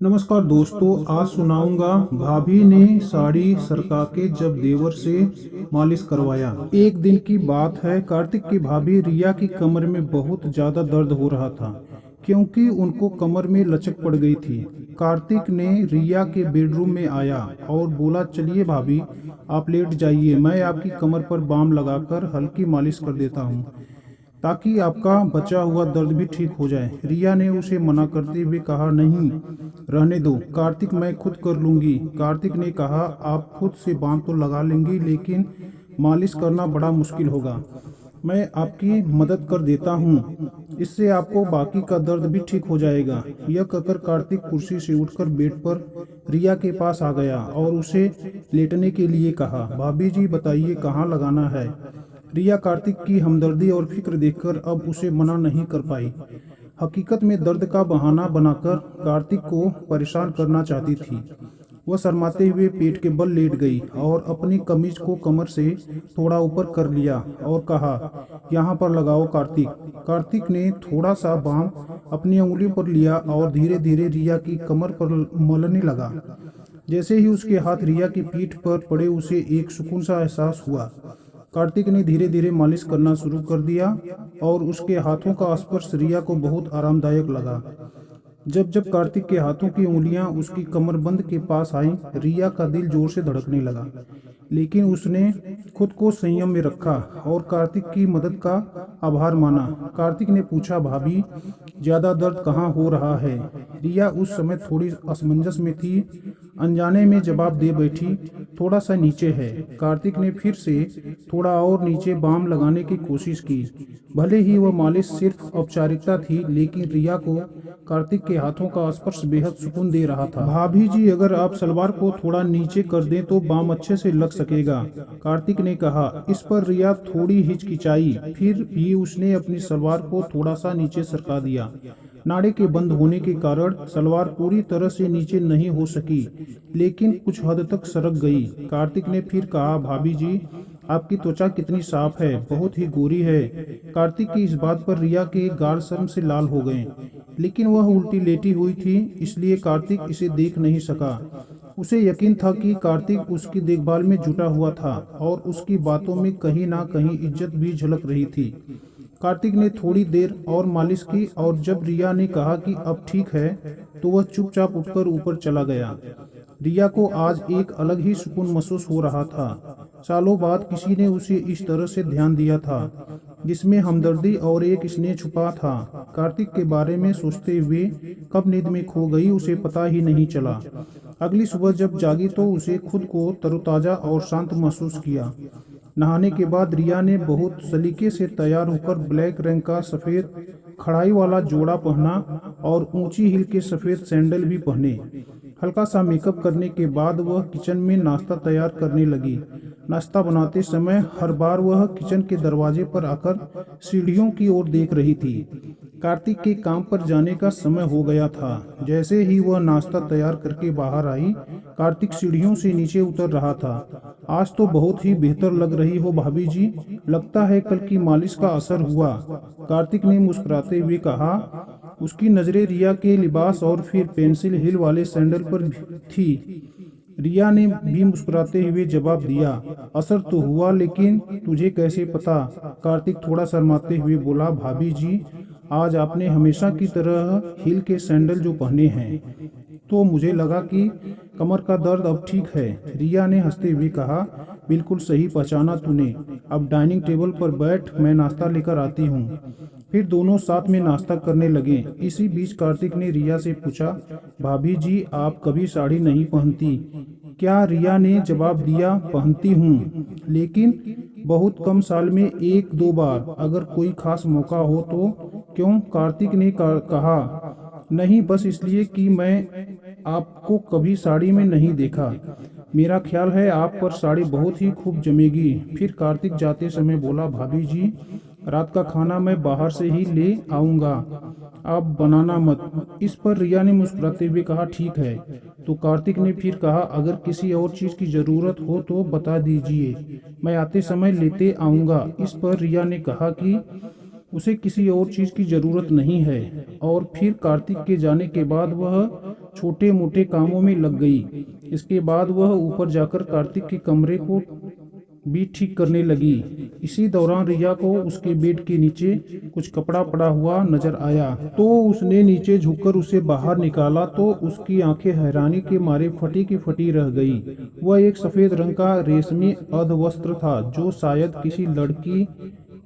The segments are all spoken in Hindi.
नमस्कार दोस्तों, आज सुनाऊंगा भाभी ने साड़ी सरका के जब देवर से मालिश करवाया। एक दिन की बात है, कार्तिक की भाभी रिया की कमर में बहुत ज्यादा दर्द हो रहा था क्योंकि उनको कमर में लचक पड़ गई थी। कार्तिक ने रिया के बेडरूम में आया और बोला, चलिए भाभी आप लेट जाइए, मैं आपकी कमर पर बाम लगाकर हल्की मालिश कर देता हूँ ताकि आपका बचा हुआ दर्द भी ठीक हो जाए। रिया ने उसे मना करते हुए कहा, नहीं रहने दो कार्तिक, मैं खुद कर लूंगी। कार्तिक ने कहा, आप खुद से बांध तो लगा लेंगी लेकिन मालिश करना बड़ा मुश्किल होगा, मैं आपकी मदद कर देता हूँ, इससे आपको बाकी का दर्द भी ठीक हो जाएगा। यह कहकर कार्तिक कुर्सी से उठकर बेड पर रिया के पास आ गया और उसे लेटने के लिए कहा। भाभी जी बताइए कहाँ लगाना है। रिया कार्तिक की हमदर्दी और फिक्र देखकर अब उसे मना नहीं कर पाई। हकीकत में दर्द का बहाना बनाकर कार्तिक को परेशान करना चाहती थी। वह शर्माते हुए पेट के बल लेट गई और अपनी कमीज को कमर से थोड़ा ऊपर कर लिया और कहा, यहाँ पर लगाओ कार्तिक। कार्तिक ने थोड़ा सा बाम अपनी उंगली पर लिया और धीरे धीरे रिया की कमर पर मलने लगा। जैसे ही उसके हाथ रिया की पीठ पर पड़े उसे एक सुकून सा एहसास हुआ। कार्तिक ने धीरे धीरे मालिश करना शुरू कर दिया और उसके हाथों का स्पर्श रिया को बहुत आरामदायक लगा। जब जब कार्तिक के हाथों की उंगलियां उसकी कमरबंद के पास आईं, रिया का दिल जोर से धड़कने लगा, लेकिन उसने खुद को संयम में रखा और कार्तिक की मदद का आभार माना। कार्तिक ने पूछा, भाभी ज्यादा दर्द कहाँ हो रहा है। रिया उस समय थोड़ी असमंजस में थी, अनजाने में जवाब दे बैठी, थोड़ा सा नीचे है। कार्तिक ने फिर से थोड़ा और नीचे बाम लगाने की कोशिश की। भले ही वह मालिश सिर्फ औपचारिकता थी, लेकिन रिया को कार्तिक के हाथों का स्पर्श बेहद सुकून दे रहा था। भाभी जी अगर आप सलवार को थोड़ा नीचे कर दें तो बाम अच्छे से लग सकेगा, कार्तिक ने कहा। इस पर रिया थोड़ी हिचकिचाई, फिर भी उसने अपनी सलवार को थोड़ा सा नीचे सरका दिया। नाड़े के बंद होने के कारण सलवार पूरी तरह से नीचे नहीं हो सकी, लेकिन कुछ हद तक सरक गई। कार्तिक ने फिर कहा, भाभी जी आपकी त्वचा कितनी साफ है, बहुत ही गोरी है। कार्तिक की इस बात पर रिया के गाल शर्म से लाल हो गए, लेकिन वह उल्टी लेटी हुई थी, इसलिए कार्तिक इसे देख नहीं सका। उसे यकीन था कि कार्तिक उसकी देखभाल में जुटा हुआ था और उसकी बातों में कहीं ना कहीं इज्जत भी झलक रही थी। कार्तिक ने थोड़ी देर और मालिश की और जब रिया ने कहा कि अब ठीक है, तो वह चुपचाप उठकर ऊपर चला गया। रिया को आज एक अलग ही सुकून महसूस हो रहा था। सालों बाद किसी ने उसे इस तरह से ध्यान दिया था, जिसमें हमदर्दी और एक स्नेह छुपा था। कार्तिक के बारे में सोचते हुए कब नींद में खो गई उसे पता ही नहीं चला। अगली सुबह जब जागी तो उसे खुद को तरोताजा और शांत महसूस किया। नहाने के बाद रिया ने बहुत सलीके से तैयार होकर ब्लैक रंग का सफ़ेद कढ़ाई वाला जोड़ा पहना और ऊंची हील के सफ़ेद सैंडल भी पहने। हल्का सा मेकअप करने के बाद वह किचन में नाश्ता तैयार करने लगी। नाश्ता बनाते समय हर बार वह किचन के दरवाजे पर आकर सीढ़ियों की ओर देख रही थी। कार्तिक के काम पर जाने का समय हो गया था। जैसे ही वह नाश्ता तैयार करके बाहर आई, कार्तिक सीढ़ियों से नीचे उतर रहा था। आज तो बहुत ही बेहतर लग रही हो भाभी जी, लगता है कल की मालिश का असर हुआ, कार्तिक ने मुस्कुराते हुए कहा। उसकी नजरें रिया के लिबास और फिर पेंसिल हिल वाले सैंडल पर थी। रिया ने भी मुस्कुराते हुए जवाब दिया, असर तो हुआ, लेकिन तुझे कैसे पता। कार्तिक थोड़ा शर्माते हुए बोला, भाभी जी आज आपने हमेशा की तरह हील के सैंडल जो पहने हैं, तो मुझे लगा कि कमर का दर्द अब ठीक है। रिया ने हंसते हुए कहा, बिल्कुल सही पहचाना तूने। अब डाइनिंग टेबल पर बैठ, मैं नाश्ता लेकर आती हूँ। फिर दोनों साथ में नाश्ता करने लगे। इसी बीच कार्तिक ने रिया से पूछा, भाभी जी आप कभी साड़ी नहीं पहनती क्या। रिया ने जवाब दिया, पहनती हूँ, लेकिन बहुत कम, साल में एक दो बार, अगर कोई खास मौका हो तो। क्यों, कार्तिक ने कहा। नहीं, बस इसलिए कि मैं आपको कभी साड़ी में नहीं देखा, मेरा ख्याल है आप पर साड़ी बहुत ही खूब जमेगी। फिर कार्तिक जाते समय बोला, भाभी जी रात का खाना मैं बाहर से ही ले आऊँगा, आप बनाना मत। इस पर रिया ने मुस्कुराते हुए कहा, ठीक है। तो कार्तिक ने फिर कहा, अगर किसी और चीज़ की ज़रूरत हो तो बता दीजिए, मैं आते समय लेते आऊँगा। इस पर रिया ने कहा कि उसे किसी और चीज़ की ज़रूरत नहीं है। और फिर कार्तिक के जाने के बाद वह छोटे मोटे कामों में लग गई। इसके बाद वह ऊपर जाकर कार्तिक के कमरे को भी ठीक करने लगी। इसी दौरान रिया को उसके बेड के नीचे कुछ कपड़ा पड़ा हुआ नजर आया, तो उसने नीचे झुककर उसे बाहर निकाला तो उसकी आंखें हैरानी के मारे फटी की फटी रह गई। वह एक सफेद रंग का रेशमी अर्धवस्त्र था जो शायद किसी लड़की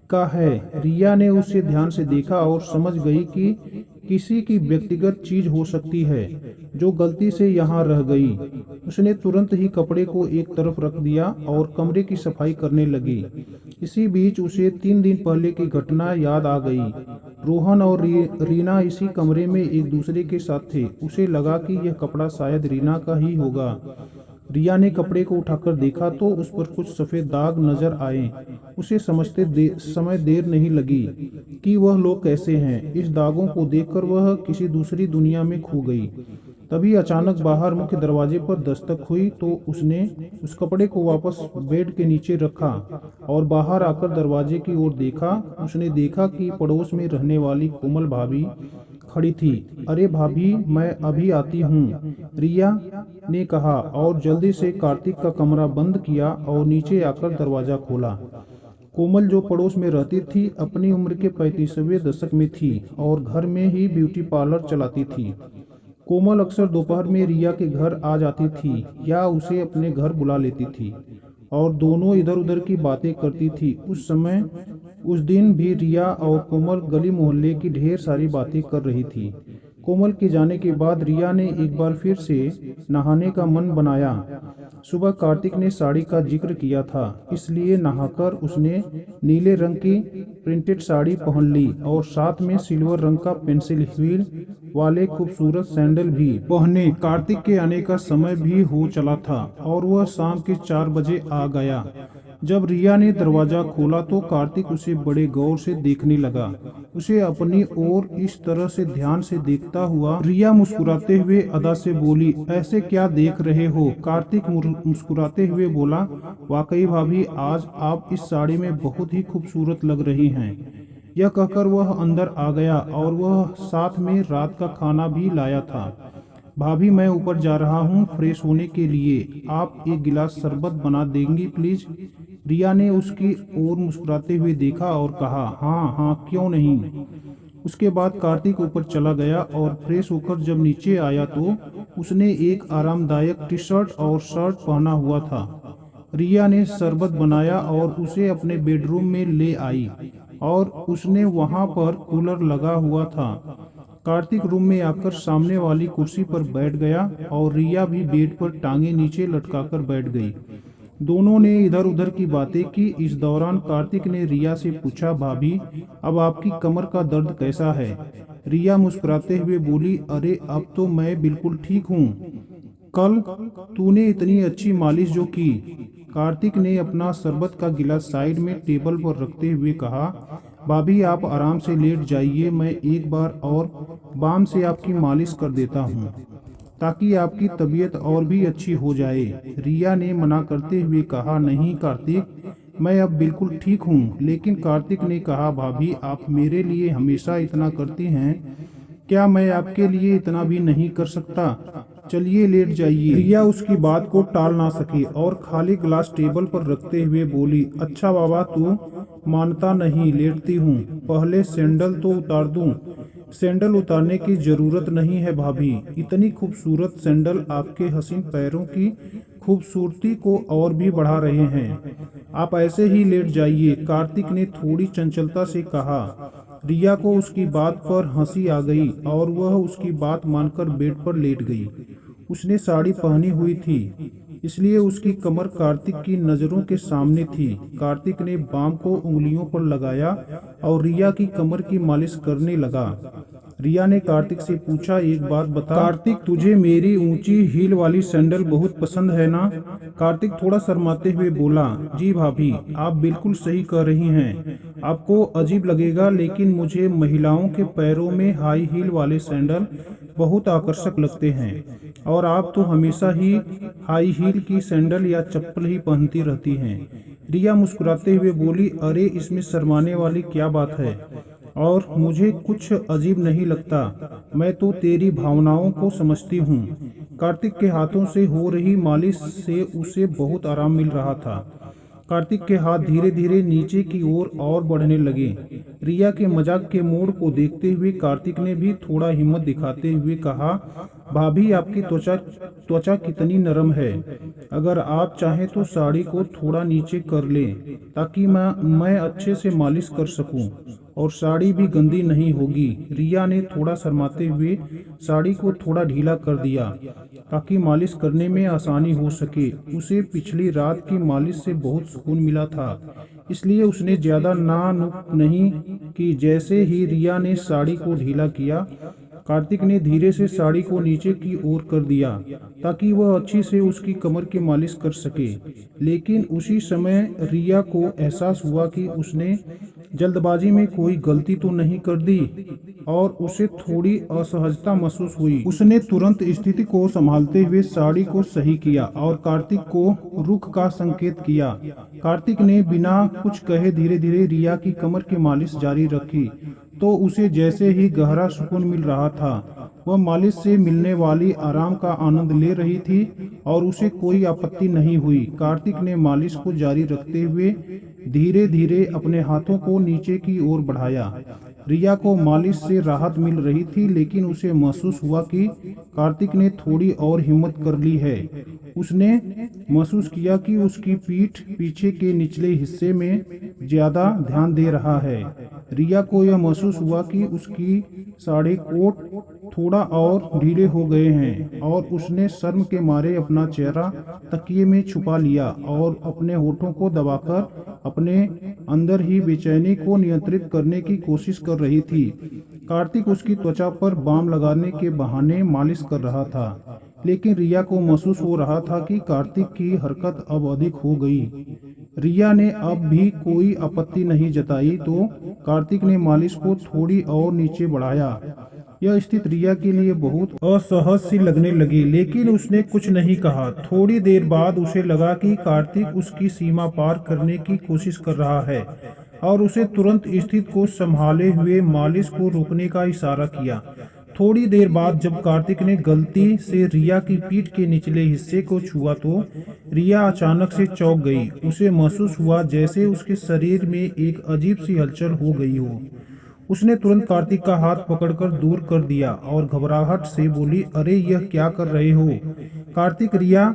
का है। रिया ने उसे ध्यान से देखा और समझ गई कि किसी की व्यक्तिगत चीज हो सकती है जो गलती से यहाँ रह गई। उसने तुरंत ही कपड़े को एक तरफ रख दिया और कमरे की सफाई करने लगी। इसी बीच उसे 3 दिन पहले की घटना याद आ गई। रोहन और रीना इसी कमरे में एक दूसरे के साथ थे। उसे लगा कि यह कपड़ा शायद रीना का ही होगा। रिया ने कपड़े को उठाकर देखा तो उस पर कुछ सफेद दाग नजर आए। उसे समझते समय देर नहीं लगी कि वह लोग कैसे हैं। इस दागों को देखकर वह किसी दूसरी दुनिया में खो गई। तभी अचानक बाहर मुख्य दरवाजे पर दस्तक हुई तो उसने उस कपड़े को वापस बेड के नीचे रखा और बाहर आकर दरवाजे की ओर देखा। उसने देखा कि पड़ोस में रहने वाली कोमल भाभी खड़ी थी। अरे भाभी, मैं अभी आती हूँ, रिया ने कहा और जल्दी से कार्तिक का कमरा बंद किया और नीचे आकर दरवाजा खोला। कोमल जो पड़ोस में रहती थी अपनी उम्र के 35वें दशक में थी और घर में ही ब्यूटी पार्लर चलाती थी। कोमल अक्सर दोपहर में रिया के घर आ जाती थी या उसे अपने घर बुला लेती थी और दोनों इधर उधर की बातें करती थी। उस दिन भी रिया और कोमल गली मोहल्ले की ढेर सारी बातें कर रही थी। कोमल के जाने के बाद रिया ने एक बार फिर से नहाने का मन बनाया। सुबह कार्तिक ने साड़ी का जिक्र किया था, इसलिए नहाकर उसने नीले रंग की प्रिंटेड साड़ी पहन ली और साथ में सिल्वर रंग का पेंसिल हील वाले खूबसूरत सैंडल भी पहने। कार्तिक के आने का समय भी हो चला था और वह शाम के 4 बजे आ गया। जब रिया ने दरवाजा खोला तो कार्तिक उसे बड़े गौर से देखने लगा। उसे अपनी ओर इस तरह से ध्यान से देखता हुआ रिया मुस्कुराते हुए अदा से बोली, ऐसे क्या देख रहे हो? कार्तिक मुस्कुराते हुए बोला, वाकई भाभी, आज आप इस साड़ी में बहुत ही खूबसूरत लग रही हैं। यह कहकर वह अंदर आ गया और वह साथ में रात का खाना भी लाया था। भाभी, मैं ऊपर जा रहा हूँ फ्रेश होने के लिए, आप एक गिलास शरबत बना देंगी प्लीज? रिया ने उसकी ओर मुस्कुराते हुए देखा और कहा, हाँ हाँ, क्यों नहीं। उसके बाद कार्तिक ऊपर चला गया और फ्रेश होकर जब नीचे आया तो उसने एक आरामदायक टी शर्ट और शर्ट पहना हुआ था। रिया ने शरबत बनाया और उसे अपने बेडरूम में ले आई और उसने वहां पर कूलर लगा हुआ था। कार्तिक रूम में आकर सामने वाली कुर्सी पर बैठ गया और रिया भी बेड पर टांगे नीचे लटकाकर बैठ गई। दोनों ने इधर उधर की बातें की। इस दौरान कार्तिक ने रिया से पूछा, भाभी, अब आपकी कमर का दर्द कैसा है? रिया मुस्कुराते हुए बोली, अरे अब तो मैं बिल्कुल ठीक हूँ। कल तूने इतनी अच्छी मालिश जो की। कार्तिक ने अपना शरबत का गिलास साइड में टेबल पर रखते हुए कहा, भाभी, आप आराम से लेट जाइए, मैं एक बार और बाम से आपकी मालिश कर देता हूँ ताकि आपकी तबीयत और भी अच्छी हो जाए। रिया ने मना करते हुए कहा, नहीं कार्तिक, मैं अब बिल्कुल ठीक हूँ। लेकिन कार्तिक ने कहा, भाभी, आप मेरे लिए हमेशा इतना करती हैं, क्या मैं आपके लिए इतना भी नहीं कर सकता? चलिए लेट जाइए। रिया उसकी बात को टाल ना सकी और खाली गिलास टेबल पर रखते हुए बोली, अच्छा बाबा, तू मानता नहीं, लेटती हूँ, पहले सैंडल तो उतार दूं। सैंडल उतारने की जरूरत नहीं है भाभी, इतनी खूबसूरत सैंडल आपके हसीन पैरों की खूबसूरती को और भी बढ़ा रहे हैं, आप ऐसे ही लेट जाइए। कार्तिक ने थोड़ी चंचलता से कहा। रिया को उसकी बात पर हंसी आ गई और वह उसकी बात मानकर बेड पर लेट गई। उसने साड़ी पहनी हुई थी, इसलिए उसकी कमर कार्तिक की नजरों के सामने थी। कार्तिक ने बाम को उंगलियों पर लगाया और रिया की कमर की मालिश करने लगा। रिया ने कार्तिक से पूछा, एक बात बता कार्तिक, तुझे मेरी ऊंची हील वाली सैंडल बहुत पसंद है ना? कार्तिक थोड़ा शर्माते हुए बोला, जी भाभी, आप बिल्कुल सही कह रही हैं। आपको अजीब लगेगा लेकिन मुझे महिलाओं के पैरों में हाई हील वाले सैंडल बहुत आकर्षक लगते हैं और आप तो हमेशा ही हाई हील की सैंडल या चप्पल ही पहनती रहती हैं। रिया मुस्कुराते हुए बोली, अरे इसमें शर्माने वाली क्या बात है? और मुझे कुछ अजीब नहीं लगता। मैं तो तेरी भावनाओं को समझती हूँ। कार्तिक के हाथों से हो रही मालिश से उसे बहुत आराम मिल रहा था। कार्तिक के हाथ धीरे धीरे नीचे की ओर और बढ़ने लगे। रिया के मजाक के मोड़ को देखते हुए कार्तिक ने भी थोड़ा हिम्मत दिखाते हुए कहा, भाभी आपकी त्वचा त्वचा कितनी नरम है। अगर आप चाहें तो साड़ी को थोड़ा नीचे कर लें ताकि मैं अच्छे से मालिश कर सकूं और साड़ी भी गंदी नहीं होगी। रिया ने थोड़ा शर्माते हुए साड़ी को थोड़ा ढीला कर दिया ताकि मालिश करने में आसानी हो सके। उसे पिछली रात की मालिश से बहुत सुकून मिला था, इसलिए उसने ज्यादा नानुक नहीं की। जैसे ही रिया ने साड़ी को ढीला किया, कार्तिक ने धीरे से साड़ी को नीचे की ओर कर दिया ताकि वह अच्छी से उसकी कमर की मालिश कर सके। लेकिन उसी समय रिया को एहसास हुआ कि उसने जल्दबाजी में कोई गलती तो नहीं कर दी और उसे थोड़ी असहजता महसूस हुई। उसने तुरंत स्थिति को संभालते हुए साड़ी को सही किया और कार्तिक को रुख का संकेत किया। कार्तिक ने बिना कुछ कहे धीरे धीरे रिया की कमर की मालिश जारी रखी, तो उसे जैसे ही गहरा सुकून मिल रहा था। वह मालिश से मिलने वाली आराम का आनंद ले रही थी और उसे कोई आपत्ति नहीं हुई। कार्तिक ने मालिश को जारी रखते हुए धीरे धीरे अपने हाथों को नीचे की ओर बढ़ाया। रिया को मालिश से राहत मिल रही थी, लेकिन उसे महसूस हुआ कि कार्तिक ने थोड़ी और हिम्मत कर ली है। उसने महसूस किया कि उसकी पीठ पीछे के निचले हिस्से में ज्यादा ध्यान दे रहा है। रिया को यह महसूस हुआ कि उसकी साड़ी कोट थोड़ा और ढीले हो गए हैं और उसने शर्म के मारे अपना चेहरा तकिए में छुपा लिया और अपने होठों को दबाकर अपने अंदर ही बेचैनी को नियंत्रित करने की कोशिश कर रही थी। कार्तिक उसकी त्वचा पर बाम लगाने के बहाने मालिश कर रहा था, लेकिन रिया को महसूस हो रहा था कि कार्तिक की हरकत अब अधिक हो गई। रिया ने अब भी कोई आपत्ति नहीं जताई, तो कार्तिक ने मालिश को थोड़ी और नीचे बढ़ाया। यह स्थिति रिया के लिए बहुत असहज सी लगने लगी, लेकिन उसने कुछ नहीं कहा। थोड़ी देर बाद उसे लगा कि कार्तिक उसकी सीमा पार करने की कोशिश कर रहा है और उसे तुरंत स्थिति को संभाले हुए मालिश को रोकने का इशारा किया। थोड़ी देर बाद जब कार्तिक ने गलती से रिया की पीठ के निचले हिस्से को छुआ, तो रिया अचानक से चौंक गई। उसे महसूस हुआ जैसे उसके शरीर में एक अजीब सी हलचल हो गई हो। उसने तुरंत कार्तिक का हाथ पकड़कर दूर कर दिया और घबराहट से बोली, अरे यह क्या कर रहे हो कार्तिक। रिया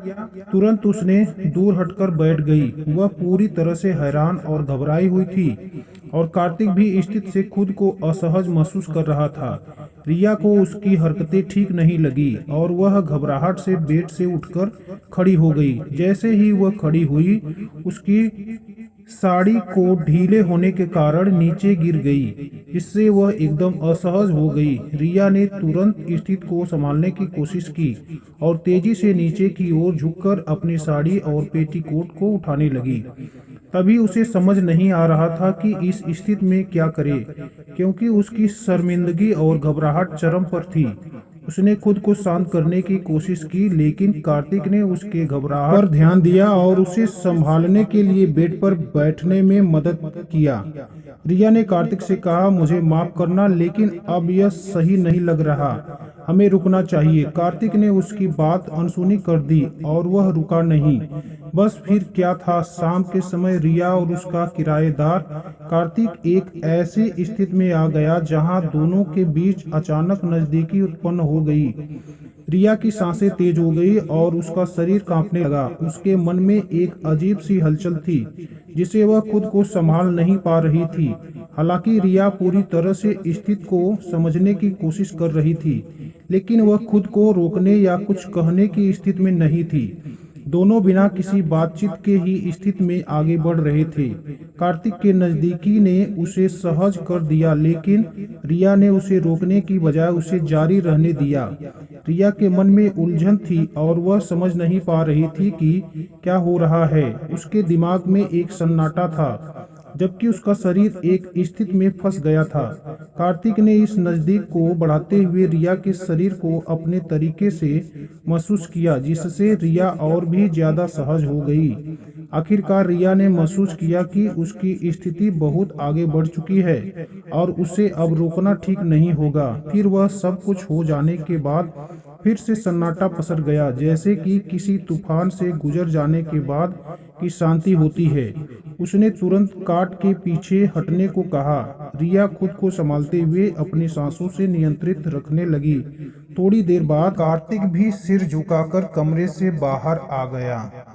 तुरंत उसने दूर हटकर बैठ गई। वह पूरी तरह से हैरान और घबराई हुई थी और कार्तिक भी स्थिति से खुद को असहज महसूस कर रहा था। रिया को उसकी हरकतें ठीक नहीं लगी और वह घबराहट से बेड से उठकर खड़ी हो गई। जैसे ही वह खड़ी हुई, उसकी साड़ी को ढीले होने के कारण नीचे गिर गई, जिससे वह एकदम असहज हो गई। रिया ने तुरंत स्थिति को संभालने की कोशिश की और तेजी से नीचे की ओर झुककर अपनी साड़ी और पेटीकोट को उठाने लगी। तभी उसे समझ नहीं आ रहा था कि इस स्थिति में क्या करे, क्योंकि उसकी शर्मिंदगी और घबराहट चरम पर थी। उसने खुद को शांत करने की कोशिश की, लेकिन कार्तिक ने उसके घबराहट पर ध्यान दिया और उसे संभालने के लिए बेड पर बैठने में मदद किया। रिया ने कार्तिक से कहा, मुझे माफ करना, लेकिन अब यह सही नहीं लग रहा, हमें रुकना चाहिए। कार्तिक ने उसकी बात अनसुनी कर दी और वह रुका नहीं। बस फिर क्या था, शाम के समय रिया और उसका किराएदार कार्तिक एक ऐसी स्थिति में आ गया जहां दोनों के बीच अचानक नजदीकी उत्पन्न हो गई। रिया की सांसें तेज हो गई और उसका शरीर कांपने लगा। उसके मन में एक अजीब सी हलचल थी जिसे वह खुद को संभाल नहीं पा रही थी। हालांकि रिया पूरी तरह से स्थिति को समझने की कोशिश कर रही थी, लेकिन वह खुद को रोकने या कुछ कहने की स्थिति में नहीं थी। दोनों बिना किसी बातचीत के ही स्थिति में आगे बढ़ रहे थे। कार्तिक के नजदीकी ने उसे सहज कर दिया, लेकिन रिया ने उसे रोकने की बजाय उसे जारी रहने दिया। रिया के मन में उलझन थी और वह समझ नहीं पा रही थी कि क्या हो रहा है। उसके दिमाग में एक सन्नाटा था जबकि उसका शरीर एक स्थिति में फंस गया था। कार्तिक ने इस नज़दीक को बढ़ाते हुए रिया के शरीर को अपने तरीके से महसूस किया, जिससे रिया और भी ज्यादा सहज हो गई। आखिरकार रिया ने महसूस किया कि उसकी स्थिति बहुत आगे बढ़ चुकी है और उसे अब रोकना ठीक नहीं होगा। फिर वह सब कुछ हो जाने के बाद फिर से सन्नाटा पसर गया, जैसे कि किसी तूफान से गुजर जाने के बाद की शांति होती है। उसने तुरंत काट के पीछे हटने को कहा। रिया खुद को संभालते हुए अपनी सांसों से नियंत्रित रखने लगी। थोड़ी देर बाद कार्तिक भी सिर झुकाकर कमरे से बाहर आ गया।